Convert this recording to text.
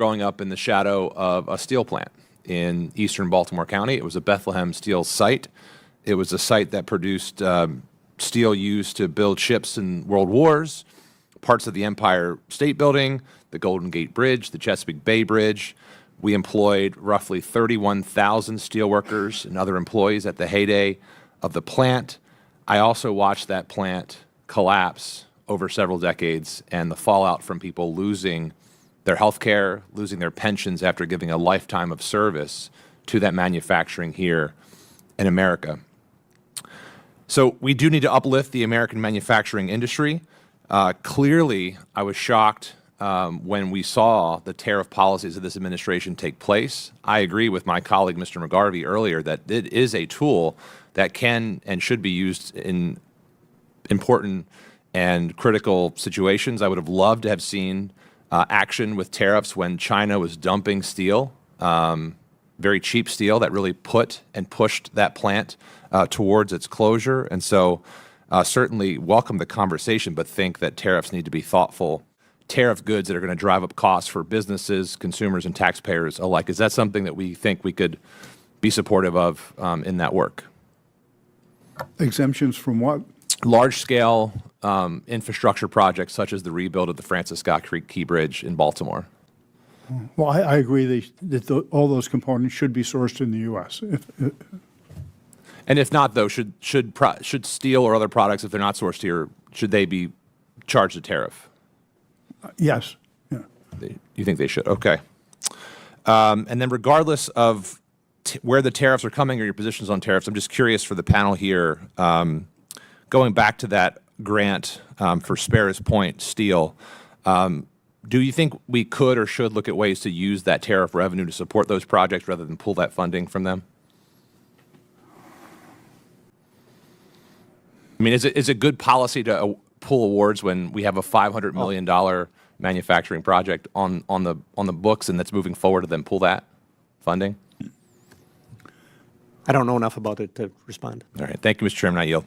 growing up in the shadow of a steel plant in eastern Baltimore County. It was a Bethlehem Steel site. It was a site that produced steel used to build ships in world wars, parts of the Empire State Building, the Golden Gate Bridge, the Chesapeake Bay Bridge. We employed roughly 31,000 steelworkers and other employees at the heyday of the plant. I also watched that plant collapse over several decades and the fallout from people losing their health care, losing their pensions after giving a lifetime of service to that manufacturing here in America. So we do need to uplift the American manufacturing industry. Clearly, I was shocked when we saw the tariff policies of this administration take place. I agree with my colleague, Mr. McGarvey, earlier that it is a tool that can and should be used in important and critical situations. I would have loved to have seen action with tariffs when China was dumping steel, very cheap steel that really put and pushed that plant towards its closure. And so certainly welcome the conversation, but think that tariffs need to be thoughtful tariff goods that are going to drive up costs for businesses, consumers, and taxpayers alike. Is that something that we think we could be supportive of in that work? Exemptions from what? Large-scale infrastructure projects such as the rebuild of the Francis Scott Key Bridge in Baltimore. Well, I agree that all those components should be sourced in the U.S. And if not, though, should steel or other products, if they're not sourced here, should they be charged a tariff? Yes. Yeah. You think they should? Okay. And then regardless of where the tariffs are coming or your positions on tariffs, I'm just curious for the panel here, going back to that grant for Sparrows Point Steel, do you think we could or should look at ways to use that tariff revenue to support those projects rather than pull that funding from them? I mean, is it good policy to pull awards when we have a $500 million manufacturing project on the books and that's moving forward, to then pull that funding? I don't know enough about it to respond. All right. Thank you, Mr. Chairman. I yield.